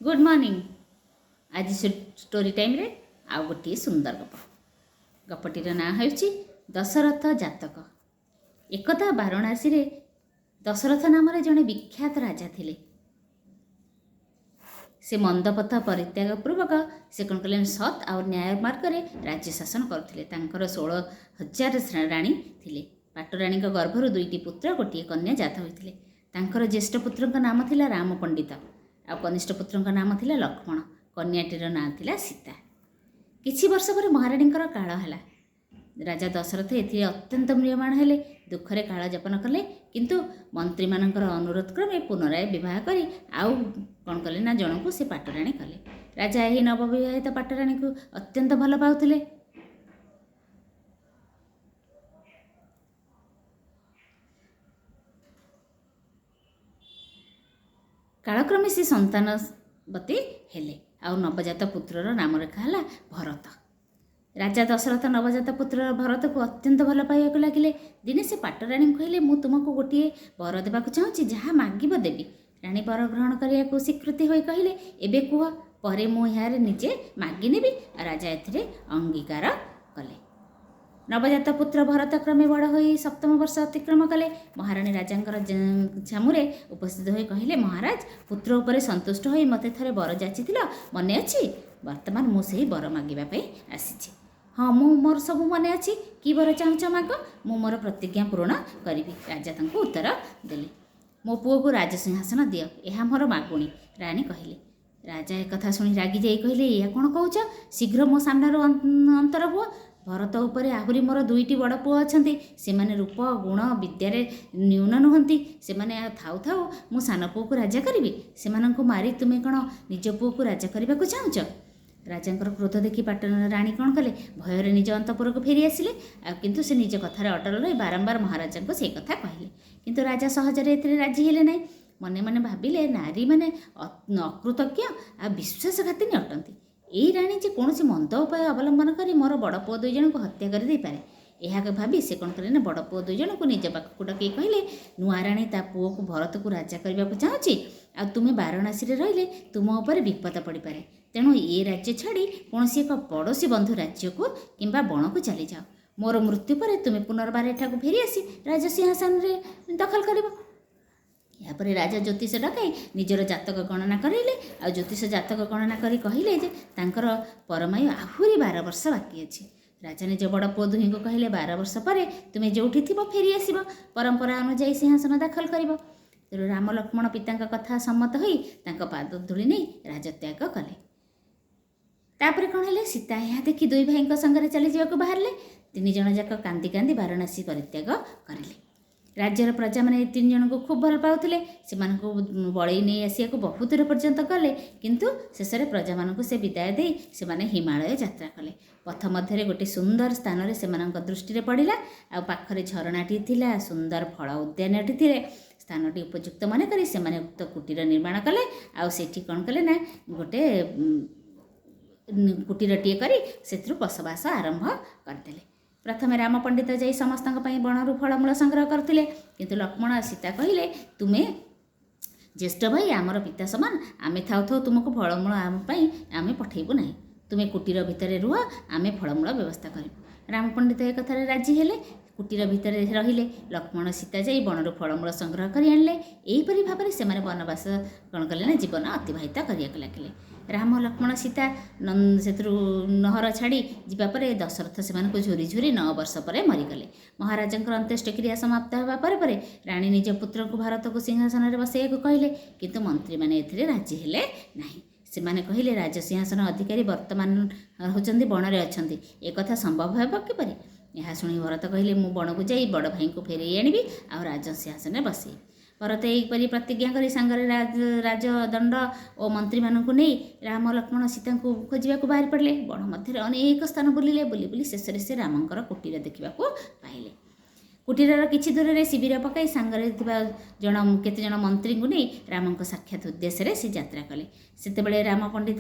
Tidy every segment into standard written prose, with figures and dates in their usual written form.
Good morning. आज story time रे आउ गोटे सुंदर गप। गपटीर ना ହେଉଛି दशरथ जातक। एकदा वाराणसी रे दशरथ नाम जड़े विख्यात राजा थिले। से मंदपथ परित्याग पूर्वक से कौन कले सत और न्याय मार्ग में राज्य शासन करते। 16,000 राणी थिले। पाटराणी गर्भर 2टी पुत्र गोटे कन्या जात होते। ज्येष्ठ पुत्र नाम थिला राम पंडित आ कनिष्ठ पुत्र नाम थिला लक्ष्मण। कन्याटीर ना थिला सीता। किछि वर्ष पर महाराणी काल है। राजा दशरथ ए अत्यंत म्रियमाण हेले। दुखरे काल जापन कले, किंतु मंत्री मानकर अनुरोध क्रमे पुनराय विवाह करी आउ कौन कले ना जनकु से पाटराणी कले। राजा यही नवविवाहित पाटराणी को अत्यंत भल पाउथिले। कालक्रमे से संतानवती हेले आउ नवजात पुत्रर नाम रेखा है भरत। राजा दशरथ नवजात पुत्र भरत को अत्यंत भल पाइबा लगिले। दिने से पाटराणी कहले, मु तुमको गोटे वर देवाक चाहूँगी, जहाँ मागिब देवी। राणी वर ग्रहण करने को स्वीकृति होई कहले, एबे कुह, परे मु यार निजे मागी नेबी। राजा एथिरे अंगीकार कले। नवजात पुत्र भरत क्रमे बड़ होई 7म वर्ष अतिक्रम कले। महाराणी राजांकर छामुरे उपस्थित होई कहले, महाराज, पुत्र उपरे संतुष्ट होई मते थरे वर जाचिथिल, मने अछि? वर्तमान मु सेही वर मागिबा पई आसीछि। हाँ, मु मोर सबु मने अछि। कि वर चाहुछ माग, मु मोर प्रतिज्ञा पूर्ण करिबि। राजा तांको उत्तर देले, मो पुओ को राजसिंहासन दियो, एहा मोर मागुणी। राणी कहले। राजा एक कथा सुनी रागी जाई कहले, या कोन कहूछ? शीघ्र मो सामनारो अंतर हुओ। भरत उपरे आहुरी मोर 2टी बड़ पुओ अछंती। सेमाने रूप गुण विद्यारे न्यून नुहंती। सेमाने थाउ थाउ मु सान पुओ को राजा करिबि। सेमानंको मारी तुमे कोन निज पुओ को राजा करिबाकु चाहुछ? राजांकर क्रोध देखि राणी कौन कले, भयर निज अंतपुर को फेरी आसिले। किंतु से निज कथार अटल रही बारंबार महाराजा को से कथा कहले। किंतु राजा सहजरे एथिरे राजी हेले नहीं। मने मने भाविले, नारी माने अकृतज्ञ आ विश्वासघातिनी अटंती। एई राणी जे कौन मंद उपाय अवलंबन करी मोर बड़ पुओ 2 जन को हत्या कर दे पारे। यह भावी से कौन कले ना बड़ पुओ 2 जन को निज पाखक डकई कहले, नुआ राणी ता पुओ को भरत को राजा करने को चाहूँगी, आ तुम्हें वाराणसी रहिले तुम उपर विपद पड़ पारे। तेणु ये राज्य छाड़ी कौन एक पड़ोशी बंधु राज्य को किंबा बण को चली जाओ। मोर मृत्यु पर तुम्हें पुनर्बार एठाकू फेरी आसी राजसिंहासन दखल कर। यापर राजा ज्योतिष डकाई निजर जातक गणना करेले। आ ज्योतिष जातक गणना करी कहले जे तांकर परमायु आहुरी 12 वर्ष बाकी अछि। राजा निज बड़ पुओ 2 को कहले, 12 वर्ष पर तुम्हें जोठी थिबो फेरी आसीबो, परंपरा अनुसार सिंहासन दखल करिबो। तेणु राम लक्ष्मण पिता कथा सम्मत होई तांका पाद धूली नहीं राजत्याग कले। तापर कौन है, सीता यह देखी 2 भाई संगे चली जावाक बाहरले। 3 जन जाक कांदी कांदी वाराणसी परित्याग करें। राज्यर प्रजा मैंने 3 जन को खूब भल पाउथिले। से बड़ई नहीं आसिया बहुत दूर पर्यंत गले, किंतु शेष में प्रजा मानक से विदाय दे से माने हिमालय यात्रा कले। पथ मध्य गोटे सुंदर स्थान रे सेमानक दृष्टि पड़ा। आ पाखरे झरणाटी थिला, सुंदर फल उद्यानटी थिले। स्थानटी उपयुक्त मन करी से माने उक्त कुटीर निर्माण कले। आ सेठी कौन कले ना गोटे कुटीरटीए करी से बसवास आरंभ करते। प्रथमे राम पंडित जाई समस्त बणरू फलमूल संग्रह करते। किंतु लक्ष्मण सीता कहले, तुम्हें ज्येष्ठ भाई आमर पिता समान, आमे थाउ थाउ तुमको फलमूल आमे पठेबू ना। तुम्हें कुटीर भितर रुह, आमे फलमूल व्यवस्था करूँ। राम पंडित एक कथार राजी हेले। कुटीर भितर रहिले। लक्ष्मण सीता जाई बणरू फलमूल संग्रह कर आनले। एहीपरि भाव से वनवास कौन कले ना जीवन अतिबाहित करने लगे। राम लक्ष्मण सीता से नहर छाड़ी जावापर दशरथ से झुरी झुरी 9 वर्ष पर मरीगले। महाराजा अंत्येष्टिक्रिया समाप्त होगा पर राणी निज पुत्र को भारत को सिंहासन में बसैया कहले। किंतु मंत्री मैंने एथिरे राजी हेले नहीं। सेमाने कहले, राजसिंहासन अधिकारी वर्तमान होचंदी बणरे अछंती, एक कथा संभव हेबो किपरि? यह शुणी भरत कहले, मु बण को जाई बड़ भाई को फेरे आनिबि आ राजसिंहासन में बसई। भरत यहीपरि प्रतिज्ञा करी सांगरे राजदंड और मंत्री मानक नहीं राम लक्ष्मण सीता को खोजा बाहरी पड़े। बण मध्य अनेक स्थान बुलिले। बुली बुली शेष से रामंकर कुटीर देखा पाइले। कुटीर किछि दूर में शिविर पकाई सांगरे जन केते जन मंत्री को नहीं राम साक्षात उद्देश्य से यात्रा कले। सेतेबेले राम पंडित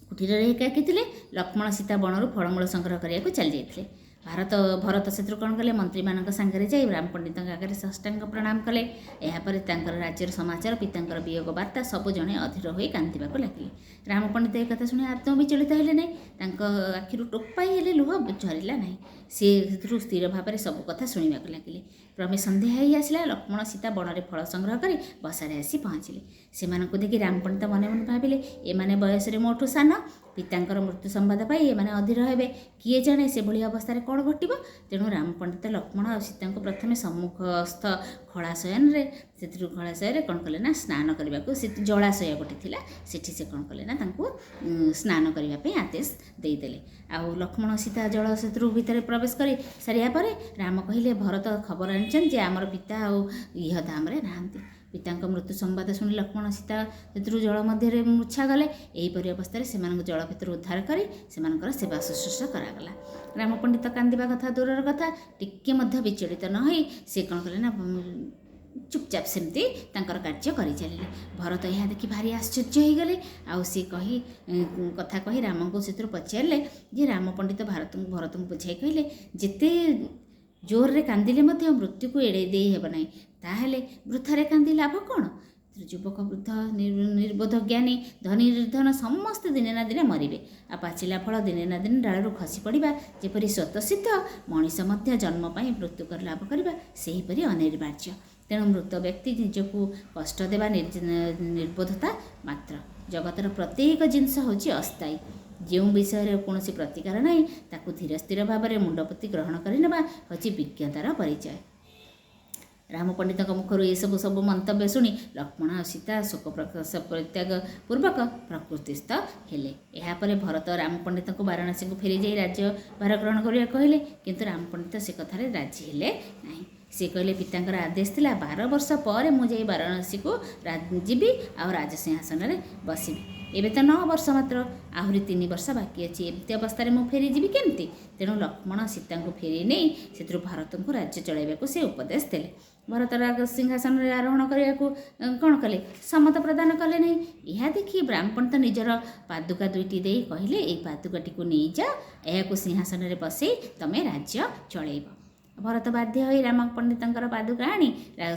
कुटीर एकाकी थे। लक्ष्मण सीता बणरू फलमूल संग्रह करने चली जाते। ଭରତ ସେଥିରୁ କ'ଣ କଲେ, ମନ୍ତ୍ରୀମାନଙ୍କ ସାଙ୍ଗରେ ଯାଇ ରାମ ପଣ୍ଡିତଙ୍କ ଆଗରେ ସାଷ୍ଟାଙ୍ଗ ପ୍ରଣାମ କଲେ। ଏହାପରେ ତାଙ୍କର ରାଜ୍ୟର ସମାଚାର, ପିତାଙ୍କର ବିୟୋଗ ବାର୍ତ୍ତା ସବୁ ଜଣେ ଅଧୀର ହୋଇ କାନ୍ଦିବାକୁ ଲାଗିଲେ। ରାମ ପଣ୍ଡିତ ଏ କଥା ଶୁଣି ଆଦୌ ବିଚଳିତ ହେଲେ ନାହିଁ। ତାଙ୍କ ଆଖିରୁ ଟୋପାଏ ହେଲେ ଲୁହ ଝରିଲା ନାହିଁ। ସେ ସେଥିରୁ ସ୍ଥିର ଭାବରେ ସବୁ କଥା ଶୁଣିବାକୁ ଲାଗିଲେ। କ୍ରମେ ସନ୍ଧ୍ୟା ହେଇ ଆସିଲା। ଲକ୍ଷ୍ମଣ ସୀତା ବଣରେ ଫଳ ସଂଗ୍ରହ କରି ବସାରେ ଆସି ପହଞ୍ଚିଲେ। ସେମାନଙ୍କୁ ଦେଖି ରାମ ପଣ୍ଡିତ ମନେ ମନେ ଭାବିଲେ, ଏମାନେ ବୟସରେ ମୋଠୁ ସାନ, ପିତାଙ୍କର ମୃତ୍ୟୁ ସମ୍ବାଦ ପାଇ ଏମାନେ ଅଧୀର ହେବେ। କିଏ ଜାଣେ ସେଭଳି ଅବସ୍ଥାରେ କ'ଣ ଘଟିବ। ତେଣୁ ରାମ ପଣ୍ଡିତ ଲକ୍ଷ୍ମଣ ଆଉ ସୀତାଙ୍କୁ ପ୍ରଥମେ ସମ୍ମୁଖସ୍ଥ ଖଳାଶୟରେ କ'ଣ କଲେ ନା, ସ୍ନାନ କରିବାକୁ, ସେଠି ଜଳାଶୟ ଗୋଟେ ଥିଲା, ସେଠି ସେ କ'ଣ କଲେ ନା, ତାଙ୍କୁ ସ୍ନାନ କରିବା ପାଇଁ ଆଦେଶ ଦେଇଦେଲେ। ଆଉ ଲକ୍ଷ୍ମଣ ସୀତା ଜଳ ସେତୁ ଭିତରେ ପ୍ରବେଶ କରି ସାରିବା ପରେ ରାମ କହିଲେ, ଭରତ ଖବର ଆଣିଛନ୍ତି ଯେ ଆମର ପିତା ଆଉ ଇହଧାମରେ ନାହାନ୍ତି। ପିତାଙ୍କ ମୃତ୍ୟୁ ସମ୍ବାଦ ଶୁଣି ଲକ୍ଷ୍ମଣ ସୀତା ସେଥିରୁ ଜଳ ମଧ୍ୟରେ ମୂର୍ଚ୍ଛା ଗଲେ। ଏହିପରି ଅବସ୍ଥାରେ ସେମାନଙ୍କୁ ଜଳ ଭିତରୁ ଉଦ୍ଧାର କରି ସେମାନଙ୍କର ସେବା ଶୁଶ୍ରୂଷା କରାଗଲା। ରାମ ପଣ୍ଡିତ କାନ୍ଦିବା କଥା ଦୂରର କଥା, ଟିକେ ମଧ୍ୟ ବିଚଳିତ ନ ହୋଇ ସେ କ'ଣ କଲେ ନା, ଚୁପଚାପ ସେମିତି ତାଙ୍କର କାର୍ଯ୍ୟ କରିଚାଲିଲେ। ଭରତ ଏହା ଦେଖି ଭାରି ଆଶ୍ଚର୍ଯ୍ୟ ହୋଇଗଲେ। ଆଉ ସେ କଥା କହି ରାମଙ୍କୁ ସେଥିରୁ ପଚାରିଲେ ଯେ, ରାମ ପଣ୍ଡିତ ଭରତଙ୍କୁ ବୁଝାଇ କହିଲେ, ଯେତେ ଜୋରରେ କାନ୍ଦିଲେ ମଧ୍ୟ ମୃତ୍ୟୁକୁ ଏଡ଼େଇ ଦେଇ ହେବ ନାହିଁ। ତାହେଲେ ବୃଥାରେ କାନ୍ଦି ଲାଭ କ'ଣ? ଯୁବକ, ବୃଦ୍ଧ, ନିର୍ବୋଧ, ଜ୍ଞାନୀ, ଧନୀ, ନିର୍ଧନ ସମସ୍ତେ ଦିନେ ନା ଦିନେ ମରିବେ। ଆଉ ପାଚିଲା ଫଳ ଦିନେ ନା ଦିନେ ଡାଳରୁ ଖସି ପଡ଼ିବା ଯେପରି ସ୍ୱତଃସିଦ୍ଧ, ମଣିଷ ମଧ୍ୟ ଜନ୍ମ ପାଇଁ ମୃତ୍ୟୁକର ଲାଭ କରିବା ସେହିପରି ଅନିବାର୍ଯ୍ୟ। ତେଣୁ ମୃତ ବ୍ୟକ୍ତି ନିଜକୁ କଷ୍ଟ ଦେବା ନିର୍ବୋଧତା ମାତ୍ର। ଜଗତର ପ୍ରତ୍ୟେକ ଜିନିଷ ହେଉଛି ଅସ୍ଥାୟୀ। ଯେଉଁ ବିଷୟରେ କୌଣସି ପ୍ରତିକାର ନାହିଁ, ତାକୁ ଧୀର ସ୍ଥିର ଭାବରେ ମୁଣ୍ଡପୋତି ଗ୍ରହଣ କରିନେବା ହେଉଛି ବିଜ୍ଞତାର ପରିଚୟ। ରାମ ପଣ୍ଡିତଙ୍କ ମୁଖରୁ ଏସବୁ ମନ୍ତବ୍ୟ ଶୁଣି ଲକ୍ଷ୍ମଣ ଆଉ ସୀତା ଶୋକ ପ୍ରକାଶ ପରିତ୍ୟାଗ ପୂର୍ବକ ପ୍ରକୃତିସ୍ଥ ହେଲେ। ଏହାପରେ ଭରତ ରାମ ପଣ୍ଡିତଙ୍କୁ ବାରାଣସୀକୁ ଫେରି ଯାଇ ରାଜ୍ୟଭାର ଗ୍ରହଣ କରିବାକୁ କହିଲେ। କିନ୍ତୁ ରାମ ପଣ୍ଡିତ ସେ କଥାରେ ରାଜି ହେଲେ ନାହିଁ। ସେ କହିଲେ, ପିତାଙ୍କର ଆଦେଶ ଥିଲା 12 ବର୍ଷ ପରେ ମୁଁ ଯାଇ ବାରାଣସୀକୁ ଯିବି ଆଉ ରାଜସିଂହାସନରେ ବସିବି। ଏବେ ତ 9 ବର୍ଷ ମାତ୍ର, ଆହୁରି 3 ବର୍ଷ ବାକି ଅଛି। ଏମିତି ଅବସ୍ଥାରେ ମୁଁ ଫେରିଯିବି କେମିତି? ତେଣୁ ଲକ୍ଷ୍ମଣ ସୀତାଙ୍କୁ ଫେରି ନେଇ ସେଥିରୁ ଭରତଙ୍କୁ ରାଜ୍ୟ ଚଳାଇବାକୁ ସେ ଉପଦେଶ ଦେଲେ। ଭରତ ସିଂହାସନରେ ଆରୋହଣ କରିବାକୁ କ'ଣ କଲେ? ସମ୍ମତ ପ୍ରଦାନ କଲେ ନାହିଁ। ଏହା ଦେଖି ରାମ ପଣ୍ଡିତ ନିଜର ପାଦୁକା 2ଟି ଦେଇ କହିଲେ, ଏଇ ପାଦୁକାଟିକୁ ନେଇଯାଅ, ଏହାକୁ ସିଂହାସନରେ ବସେଇ ତମେ ରାଜ୍ୟ ଚଳାଇବ। ଭରତ ବାଧ୍ୟ ହୋଇ ରାମ ପଣ୍ଡିତଙ୍କର ପାଦୁକା ଆଣି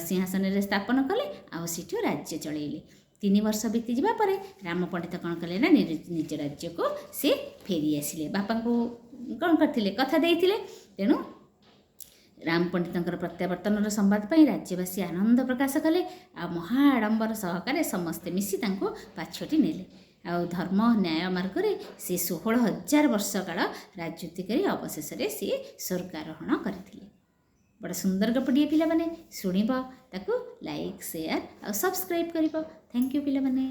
ସିଂହାସନରେ ସ୍ଥାପନ କଲେ ଆଉ ସେଠୁ ରାଜ୍ୟ ଚଳାଇଲେ। 3 ବର୍ଷ ବିତିଯିବା ପରେ ରାମ ପଣ୍ଡିତ କ'ଣ କଲେ ନା, ନିଜ ରାଜ୍ୟକୁ ସେ ଫେରି ଆସିଲେ। ବାପାଙ୍କୁ କ'ଣ କରିଥିଲେ? କଥା ଦେଇଥିଲେ। ତେଣୁ ରାମ ପଣ୍ଡିତଙ୍କର ପ୍ରତ୍ୟାବର୍ତ୍ତନର ସମ୍ବାଦ ପାଇଁ ରାଜ୍ୟବାସୀ ଆନନ୍ଦ ପ୍ରକାଶ କଲେ। ଆଉ ମହା ଆଡ଼ମ୍ବର ସହକାରେ ସମସ୍ତେ ମିଶି ତାଙ୍କୁ ପାଛୋଟି ନେଲେ। ଆଉ ଧର୍ମ ନ୍ୟାୟ ମାର୍ଗରେ ସେ 16,000 ବର୍ଷ କାଳ ରାଜୁତି କରି ଅବଶେଷରେ ସିଏ ସ୍ୱର୍ଗାରୋହଣ କରିଥିଲେ। ବଡ଼ ସୁନ୍ଦର ଗପଟିଏ ପିଲାମାନେ, ଶୁଣିବ, ତାକୁ ଲାଇକ୍, ସେୟାର ଆଉ ସବସ୍କ୍ରାଇବ୍ କରିବ। ଥ୍ୟାଙ୍କ ୟୁ ପିଲାମାନେ।